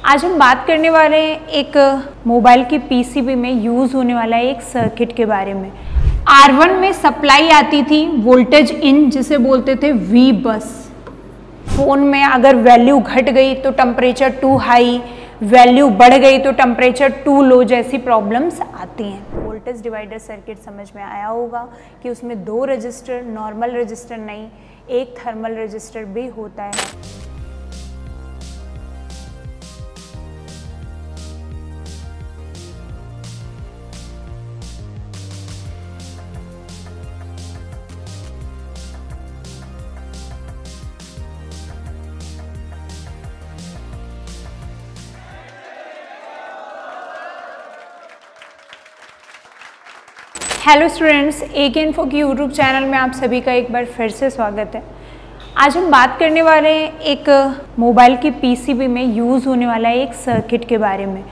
आज हम बात करने वाले हैं एक मोबाइल की पीसीबी में यूज़ होने वाला एक सर्किट के बारे में। R1 में सप्लाई आती थी वोल्टेज इन, जिसे बोलते थे V बस। फ़ोन में अगर वैल्यू घट गई तो टेम्परेचर टू हाई, वैल्यू बढ़ गई तो टेम्परेचर टू लो जैसी प्रॉब्लम्स आती हैं। वोल्टेज डिवाइडर सर्किट समझ में आया होगा कि उसमें दो रजिस्टर, नॉर्मल रजिस्टर नहीं, एक थर्मल रजिस्टर भी होता है। हेलो स्टूडेंट्स, AK इन्फो की यूट्यूब चैनल में आप सभी का एक बार फिर से स्वागत है। आज हम बात करने वाले हैं एक मोबाइल की पीसीबी में यूज़ होने वाला एक सर्किट के बारे में,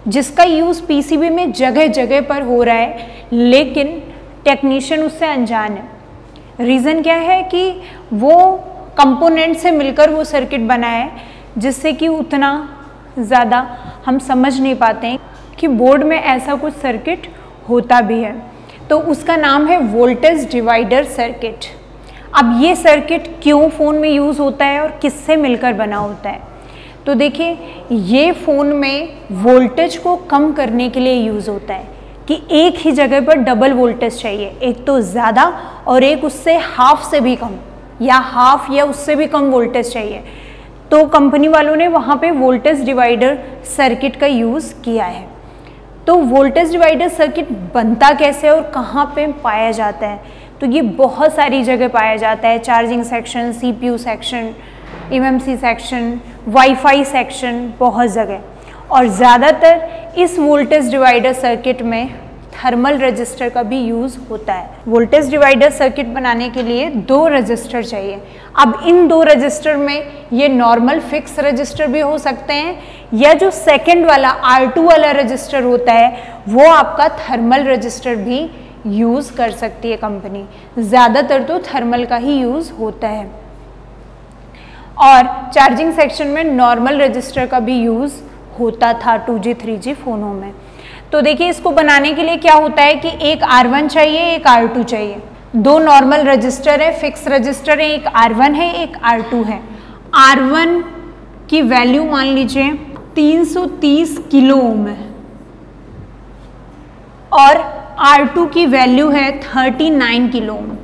जिसका यूज़ पीसीबी में जगह जगह पर हो रहा है, लेकिन टेक्नीशियन उससे अनजान है। रीज़न क्या है कि वो कंपोनेंट से मिलकर वो सर्किट बना है, जिससे कि उतना ज़्यादा हम समझ नहीं पाते हैं कि बोर्ड में ऐसा कुछ सर्किट होता भी है। तो उसका नाम है वोल्टेज डिवाइडर सर्किट। अब ये सर्किट क्यों फ़ोन में यूज़ होता है और किससे मिलकर बना होता है, तो देखिए, ये फ़ोन में वोल्टेज को कम करने के लिए यूज़ होता है कि एक ही जगह पर डबल वोल्टेज चाहिए, एक तो ज़्यादा और एक उससे हाफ से भी कम या हाफ या उससे भी कम वोल्टेज चाहिए। तो कंपनी वालों ने वहाँ पे वोल्टेज डिवाइडर सर्किट का यूज़ किया है। तो वोल्टेज डिवाइडर सर्किट बनता कैसे और कहाँ पे पाया जाता है, तो ये बहुत सारी जगह पाया जाता है। Charging section, CPU section, MMC section, wifi section, बहुत जगह। और ज़्यादातर इस वोल्टेज डिवाइडर सर्किट में थर्मल रजिस्टर का भी यूज़ होता है। वोल्टेज डिवाइडर सर्किट बनाने के लिए दो रजिस्टर चाहिए। अब इन दो रजिस्टर में ये नॉर्मल फिक्स रजिस्टर भी हो सकते हैं, या जो सेकंड वाला R2 वाला रजिस्टर होता है वो आपका थर्मल रजिस्टर भी यूज़ कर सकती है कंपनी। ज़्यादातर तो थर्मल का ही यूज़ होता है। और चार्जिंग सेक्शन में नॉर्मल रजिस्टर का भी यूज़ होता था 2G 3G फ़ोनों में। तो देखिए, इसको बनाने के लिए क्या होता है कि एक R1 चाहिए, एक R2 चाहिए। दो नॉर्मल रजिस्टर है, फिक्स रजिस्टर है, एक R1 है, एक R2 है। R1 की वैल्यू मान लीजिए 330 किलो ओम है और R2 की वैल्यू है 39 किलो ओम।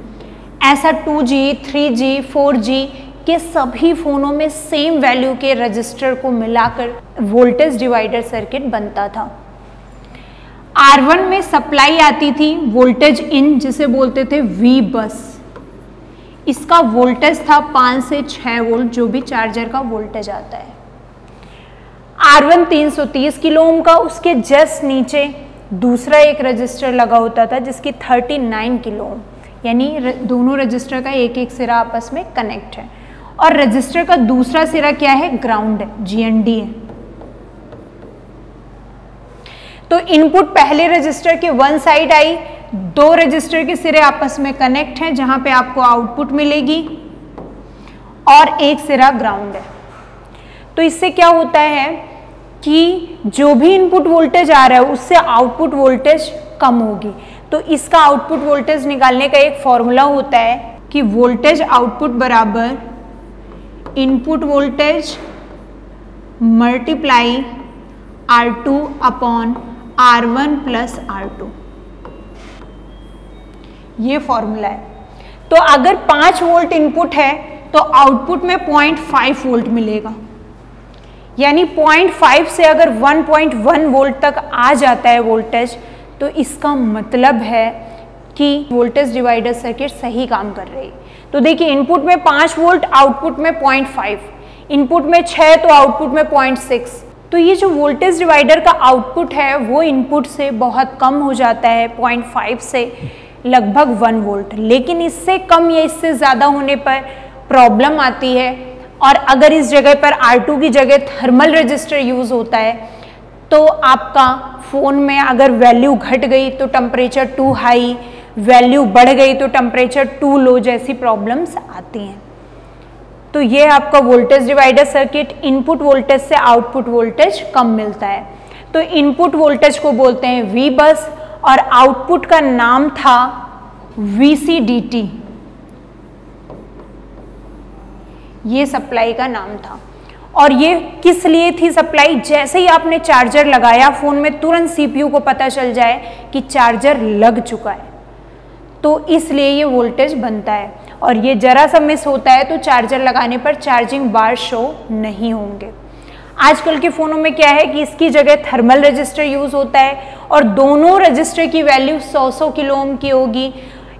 ऐसा 2G 3G 4G के सभी फ़ोनों में सेम वैल्यू के रजिस्टर को मिलाकर वोल्टेज डिवाइडर सर्किट बनता था। R1 में सप्लाई आती थी वोल्टेज इन, जिसे बोलते थे V बस। इसका वोल्टेज था 5 से 6 वोल्ट, जो भी चार्जर का वोल्टेज आता है। R1 330 किलो ओम का, उसके जस्ट नीचे दूसरा एक रजिस्टर लगा होता था जिसकी 39 किलो ओम, यानी दोनों रजिस्टर का एक एक सिरा आपस में कनेक्ट है। और रजिस्टर का दूसरा सिरा क्या है? ग्राउंड है, GND है। तो इनपुट पहले रजिस्टर के वन साइड आई, दो रजिस्टर के सिरे आपस में कनेक्ट हैं जहां पे आपको आउटपुट मिलेगी, और एक सिरा ग्राउंड है। तो इससे क्या होता है कि जो भी इनपुट वोल्टेज आ रहा है उससे आउटपुट वोल्टेज कम होगी। तो इसका आउटपुट वोल्टेज निकालने का एक फॉर्मूला होता है कि वोल्टेज आउटपुट बराबर input voltage multiply R2 upon R1 plus R2, ये फॉर्मूला है। तो अगर 5 वोल्ट इनपुट है तो आउटपुट में 0.5 वोल्ट मिलेगा, यानी 0.5 से अगर 1.1 वोल्ट तक आ जाता है वोल्टेज, तो इसका मतलब है कि वोल्टेज डिवाइडर सर्किट सही काम कर रही है। तो देखिए, इनपुट में 5 वोल्ट, आउटपुट में 0.5, इनपुट में 6 तो आउटपुट में 0.6। तो ये जो वोल्टेज डिवाइडर का आउटपुट है वो इनपुट से बहुत कम हो जाता है, 0.5 से लगभग 1 वोल्ट। लेकिन इससे कम या इससे ज़्यादा होने पर प्रॉब्लम आती है। और अगर इस जगह पर R2 की जगह थर्मल रजिस्टर यूज़ होता है तो आपका फ़ोन में अगर वैल्यू घट गई तो टेम्परेचर टू हाई, वैल्यू बढ़ गई तो टेम्परेचर टू लो जैसी प्रॉब्लम्स आती हैं। तो ये आपका voltage divider circuit input voltage से आउटपुट वोल्टेज कम मिलता है। तो इनपुट वोल्टेज को बोलते हैं V बस और आउटपुट का नाम था VCDT, ये सप्लाई का नाम था। और ये किस लिए थी सप्लाई? जैसे ही आपने चार्जर लगाया फोन में, तुरंत CPU को पता चल जाए कि चार्जर लग चुका है, तो इसलिए ये वोल्टेज बनता है। और ये जरा सा मिस होता है तो चार्जर लगाने पर चार्जिंग बार शो नहीं होंगे। आजकल के फ़ोनों में क्या है कि इसकी जगह थर्मल रजिस्टर यूज़ होता है और दोनों रजिस्टर की वैल्यू 100 किलो ओम की होगी।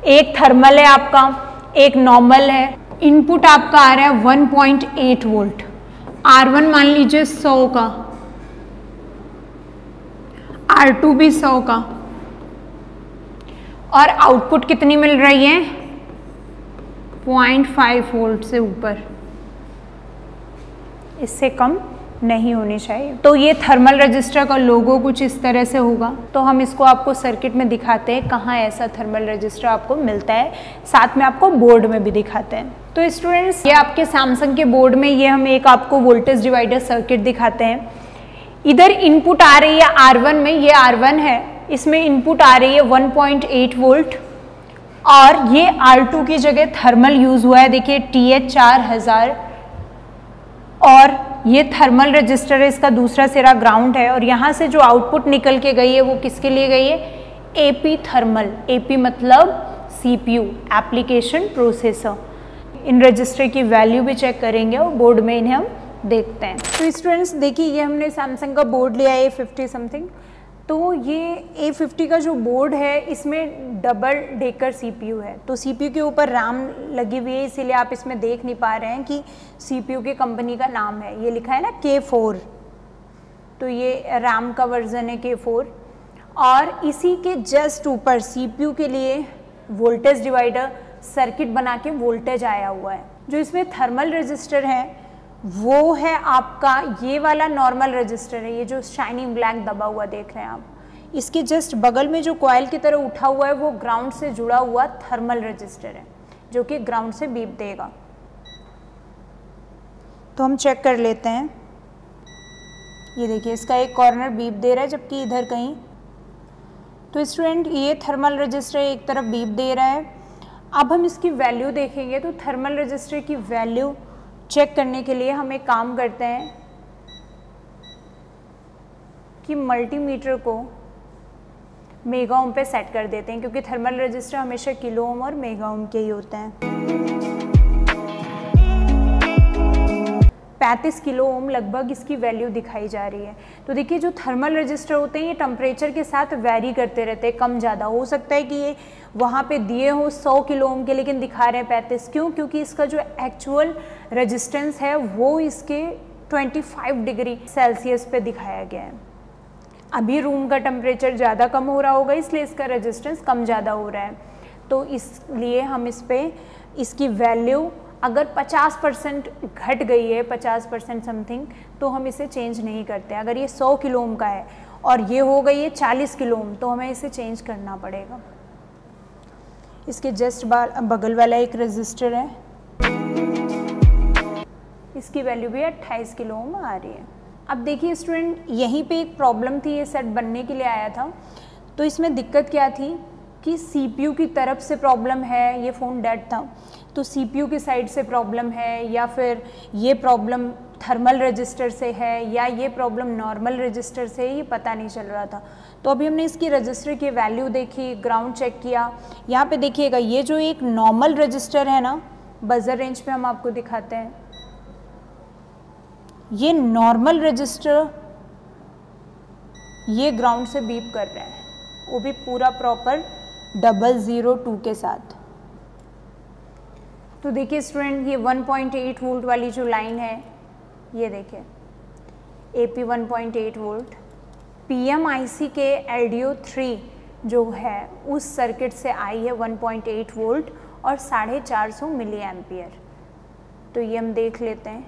एक थर्मल है आपका, एक नॉर्मल है। इनपुट आपका आ रहा है 1.8 वोल्ट, R1 मान लीजिए 100 का, R2 भी 100 का, और आउटपुट कितनी मिल रही है? 0.5 वोल्ट से ऊपर, इससे कम नहीं होनी चाहिए। तो ये थर्मल रजिस्टर का लोगो कुछ इस तरह से होगा। तो हम इसको आपको सर्किट में दिखाते हैं कहाँ ऐसा थर्मल रजिस्टर आपको मिलता है, साथ में आपको बोर्ड में भी दिखाते हैं। तो स्टूडेंट्स, ये आपके सैमसंग के बोर्ड में ये हम एक आपको वोल्टेज डिवाइडर सर्किट दिखाते हैं। इधर इनपुट आ रही है R1 में, ये R1 है, इसमें इनपुट आ रही है 1.8 वोल्ट और ये R2 की जगह थर्मल यूज हुआ है। देखिए TH4000 और ये थर्मल रजिस्टर है, इसका दूसरा सिरा ग्राउंड है और यहाँ से जो आउटपुट निकल के गई है वो किसके लिए गई है? AP thermal. AP मतलब CPU, application processor. In register की वैल्यू भी चेक करेंगे और बोर्ड में इन्हें हम देखते हैं। तो स्टूडेंट्स देखिए, ये हमने सैमसंग का बोर्ड लिया है A50 समथिंग। तो ये A50 का जो बोर्ड है इसमें डबल डेकर CPU है। तो CPU के ऊपर RAM लगी हुई है, इसीलिए आप इसमें देख नहीं पा रहे हैं कि CPU की कंपनी का नाम है। ये लिखा है ना K4, तो ये RAM का वर्जन है K4। और इसी के जस्ट ऊपर CPU के लिए वोल्टेज डिवाइडर सर्किट बना के वोल्टेज आया हुआ है। जो इसमें थर्मल रजिस्टर है वो है आपका ये वाला नॉर्मल रजिस्टर है, ये जो शाइनिंग ब्लैक दबा हुआ देख रहे हैं आप। इसके जस्ट बगल में जो कॉइल की तरह उठा हुआ है वो ग्राउंड से जुड़ा हुआ थर्मल रजिस्टर है, जो कि ग्राउंड से बीप देगा। तो हम चेक कर लेते हैं। ये देखिए, इसका एक कॉर्नर बीप दे रहा है जबकि इधर कहीं। तो स्टूडेंट, ये थर्मल रजिस्टर एक तरफ बीप दे रहा है। अब हम इसकी वैल्यू देखेंगे। तो थर्मल रजिस्टर की वैल्यू चेक करने के लिए हम एक काम करते हैं कि मल्टीमीटर को मेगा ओम पे सेट कर देते हैं, क्योंकि थर्मल रजिस्टर हमेशा किलो ओम और मेगा ओम के ही होते हैं। 35 किलो ओम लगभग इसकी वैल्यू दिखाई जा रही है। तो देखिए, जो थर्मल रजिस्टर होते हैं ये टेम्परेचर के साथ वैरी करते रहते हैं, कम ज़्यादा। हो सकता है कि ये वहाँ पे दिए हो 100 किलो ओम के, लेकिन दिखा रहे हैं 35। क्यों? क्योंकि इसका जो एक्चुअल रेजिस्टेंस है वो इसके 25 डिग्री सेल्सियस पे दिखाया गया है। अभी रूम का टेम्परेचर ज़्यादा कम हो रहा होगा, इसलिए इसका रेजिस्टेंस कम ज़्यादा हो रहा है। तो इसलिए हम इस पर इसकी वैल्यू अगर 50% घट गई है, 50% समथिंग, तो हम इसे चेंज नहीं करते। अगर ये 100 किलो ओम का है और ये हो गई है 40 किलो ओम, तो हमें इसे चेंज करना पड़ेगा। इसके जस्ट बगल वाला एक रजिस्टर है, इसकी वैल्यू भी 28 किलो ओम आ रही है। अब देखिए स्टूडेंट, यहीं पे एक प्रॉब्लम थी, ये सेट बनने के लिए आया था। तो इसमें दिक्कत क्या थी कि CPU की तरफ से प्रॉब्लम है, ये फ़ोन डेड था, तो CPU की साइड से प्रॉब्लम है, या फिर ये प्रॉब्लम थर्मल रजिस्टर से है, या ये प्रॉब्लम नॉर्मल रजिस्टर से है, ये पता नहीं चल रहा था। तो अभी हमने इसकी रजिस्टर की वैल्यू देखी, ग्राउंड चेक किया। यहाँ पे देखिएगा, ये जो एक नॉर्मल रजिस्टर है ना, बजर रेंज पे हम आपको दिखाते हैं, ये नॉर्मल रजिस्टर ये ग्राउंड से बीप कर रहे हैं, वो भी पूरा प्रॉपर 002 के साथ। तो देखिए स्टूडेंट, ये 1.8 वोल्ट वाली जो लाइन है, ये देखिए AP 1.8 वोल्ट PMIC के LDO 3 जो है उस सर्किट से आई है 1.8 वोल्ट और 450 मिली एम्पियर। तो ये हम देख लेते हैं।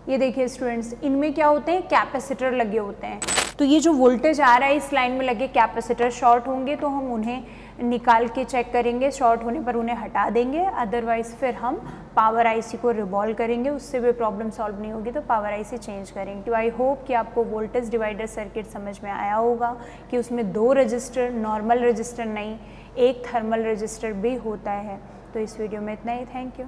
ये देखिए स्टूडेंट्स, इनमें क्या होते हैं, कैपेसिटर लगे होते हैं। तो ये जो वोल्टेज आ रहा है इस लाइन में लगे कैपेसिटर शॉर्ट होंगे तो हम उन्हें निकाल के चेक करेंगे, शॉर्ट होने पर उन्हें हटा देंगे, अदरवाइज़ फिर हम पावर आईसी को रिवॉल्व करेंगे, उससे भी प्रॉब्लम सॉल्व नहीं होगी तो पावर आईसी चेंज करेंगे। तो आई होप कि आपको वोल्टेज डिवाइडर सर्किट समझ में आया होगा कि उसमें 2 रजिस्टर, नॉर्मल रजिस्टर नहीं, एक थर्मल रजिस्टर भी होता है। तो इस वीडियो में इतना ही। Thank you.